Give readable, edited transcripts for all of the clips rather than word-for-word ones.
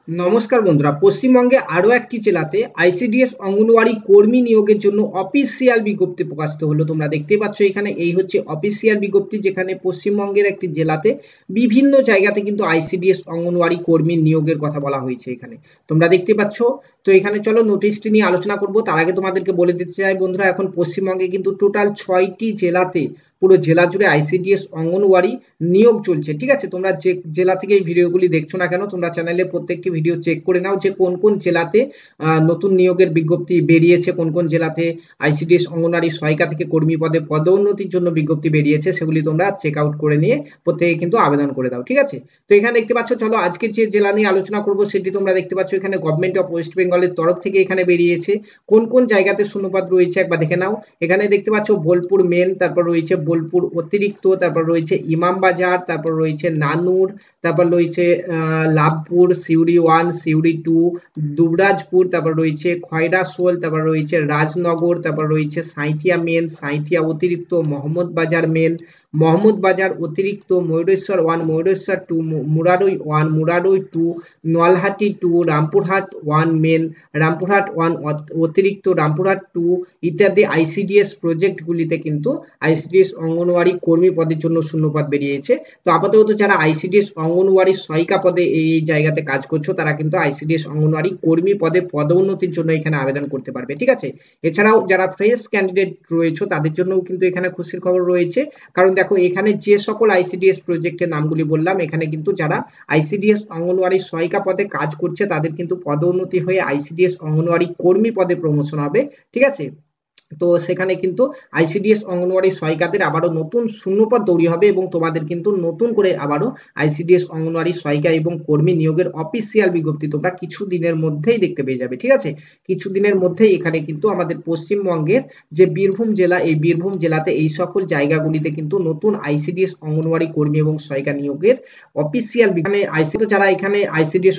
নমস্কার বন্ধুরা, পশ্চিমবঙ্গে আরও একটি জেলাতে আইসিডিএস অঙ্গনওয়াড়ি কর্মী নিয়োগের জন্য অফিসিয়াল বিজ্ঞপ্তি প্রকাশিত হলো। তোমরা দেখতে পাচ্ছ এখানে এই হচ্ছে অফিসিয়াল বিজ্ঞপ্তি, যেখানে পশ্চিমবঙ্গের একটি জেলাতে বিভিন্ন জায়গাতে কিন্তু আইসিডিএস অঙ্গনওয়াড়ি কর্মী নিয়োগের কথা বলা হয়েছে। এখানে তোমরা দেখতে পাচ্ছ। তো এখানে চলো নোটিশটি নিয়ে আলোচনা করব। তার আগে তোমাদেরকে বলে দিতে চাই বন্ধুরা, এখন পশ্চিমবঙ্গে কিন্তু টোটাল 6টি জেলাতে পুরো জেলা জুড়ে আইসিডিএস অঙ্গনওয়াড়ি নিয়োগ চলছে। ঠিক আছে, তোমরা যে জেলা থেকে এই ভিডিওগুলি দেখছো না কেন, তোমরা চ্যানেলে প্রত্যেকটি ভিডিও চেক করে নাও যে কোন কোন জেলাতে নতুন নিয়োগের বিজ্ঞপ্তি বেরিয়েছে, কোন কোন জেলাতে আইসিডিএস অঙ্গনওয়াড়ি সহায়িকা থেকে কর্মী পদে পদোন্নতির জন্য বিজ্ঞপ্তি বেরিয়েছে, সেগুলি তোমরা চেক আউট করে নিয়ে প্রত্যেকে কিন্তু আবেদন করে দাও। ঠিক আছে, তো এখানে দেখতে পাচ্ছ, চলো আজকে যে জেলা নিয়ে আলোচনা করবো সেটি তোমরা দেখতে পাচ্ছ এখানে গভর্নমেন্ট অফ ওয়েস্ট বেঙ্গলের তরফ থেকে এখানে বেরিয়েছে। কোন কোন জায়গাতে শূন্যপদ রয়েছে একবার দেখে নাও। এখানে দেখতে পাচ্ছ বোলপুর মেন, তারপর রয়েছে বোলপুর অতিরিক্ত, তারপর রয়েছে ইমামবাজার, তারপর রয়েছে নানুর, তারপর রয়েছে লাভপুর, সিউড়ি 1, সিউড়ি 2, দুবরাজপুর, তারপর রয়েছে খয়রাসোল, তারপর রয়েছে রাজনগর, তারপর রয়েছে সাঁইথিয়া মেন, সাঁইথিয়া অতিরিক্ত, মোহাম্মদবাজার মেন, মোহাম্মদবাজার অতিরিক্ত, ময়ূরেশ্বর 1, ময়ূরেশ্বর 2, মুরারই 1, মুরারই 2, নলহাটি 2, রামপুরহাট 1 মেন, রামপুরহাট 1 অতিরিক্ত, রামপুরহাট 2 ইত্যাদি আইসিডিএস প্রজেক্টগুলিতে কিন্তু আইসিডিএস অঙ্গনওয়াড়ি কর্মী পদের জন্য শূন্যপদ বেরিয়েছে। তো আপাতত যারা আইসিডিএস অঙ্গনওয়াড়ি সহায়িকা পদে এই জায়গাতে কাজ করছো, তারা কিন্তু আইসিডিএস অঙ্গনওয়াড়ি কর্মী পদে পদোন্নতির জন্য এখানে আবেদন করতে পারবে। ঠিক আছে, এছাড়াও যারা ফ্রেশ ক্যান্ডিডেট রয়েছে তাদের জন্যও কিন্তু এখানে খুশির খবর রয়েছে, কারণ দেখো এখানে যে সকল আইসিডিএস প্রজেক্টের নামগুলি বললাম, এখানে কিন্তু যারা আইসিডিএস অঙ্গনওয়াড়ি সহায়িকা পদে কাজ করছে তাদের কিন্তু পদোন্নতি হয়ে আইসিডিএস অঙ্গনওয়াড়ি কর্মী পদে প্রমোশন হবে। ঠিক আছে, তো সেখানে কিন্তু আইসিডিএস অঙ্গনওয়াড়ি সহায়িকাদের আবারও নতুন শূন্যপদ তৈরি হবে এবং তোমাদের কিন্তু নতুন করে আবারও আইসিডিএস অঙ্গনওয়াড়ি সহায়িকা এবং কর্মী নিয়োগের অফিসিয়াল বিজ্ঞপ্তি তোমরা কিছু দিনের মধ্যেই দেখতে পেয়ে যাবে। ঠিক আছে, কিছু দিনের মধ্যেই এখানে কিন্তু আমাদের পশ্চিমবঙ্গের যে বীরভূম জেলা, এই বীরভূম জেলাতে এই সকল জায়গাগুলিতে কিন্তু নতুন আইসিডিএস অঙ্গনওয়াড়ি কর্মী এবং সহায়িকা নিয়োগের অফিসিয়াল যারা এখানে আইসিডিএস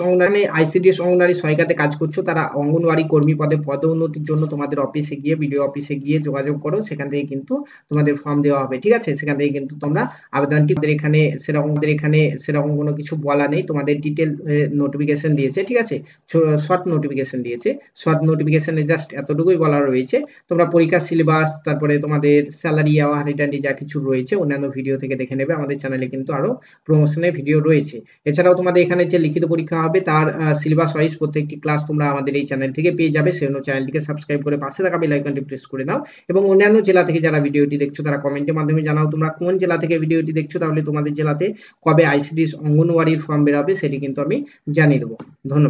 অঙ্গনওয়াড়ি সহায়িকাতে কাজ করছো, তারা অঙ্গনওয়াড়ি কর্মী পদে পদোন্নতির জন্য তোমাদের অফিসে গিয়ে, বিডিও অফিসে গিয়ে যোগাযোগ করো, সেখান থেকে কিন্তু তোমাদের ফর্ম দেওয়া হবে। ঠিক আছে, সেখান থেকে কিন্তু তোমরা আবেদনটি, এখানে সেরকম কোনো কিছু বলা নেই, তোমাদের ডিটেল নোটিফিকেশন দিয়েছে। ঠিক আছে, শর্ট নোটিফিকেশন দিয়েছে, শর্ট নোটিফিকেশনে জাস্ট এতটুকুই বলা রয়েছে, তোমরা পরীক্ষার সিলেবাস, তারপরে তোমাদের স্যালারি হানিটানি যা কিছু রয়েছে অন্যান্য ভিডিও থেকে দেখে নেবে। আমাদের চ্যানেলে কিন্তু আরো প্রমোশনের ভিডিও রয়েছে। এছাড়াও তোমাদের এখানে যে লিখিত পরীক্ষা হবে তার সিলেবাস ওয়াইজ প্রত্যেকটি ক্লাস তোমরা আমাদের এই চ্যানেল থেকে পেয়ে যাবে। সেজন্য চ্যানেলটিকে সাবস্ক্রাইব করে পাশে থাকা বেল আইকনটি প্রেস করে নাও এবং অন্যান্য জেলা থেকে যারা ভিডিওটি দেখছো তারা কমেন্টের মাধ্যমে জানাও তোমরা কোন জেলা থেকে ভিডিওটি দেখছো, তাহলে তোমাদের জেলাতে কবে আইসিডিএস অঙ্গনওয়াড়ির ফর্ম বের হবে সেটি কিন্তু আমি জানিয়ে দেবো। ধন্যবাদ।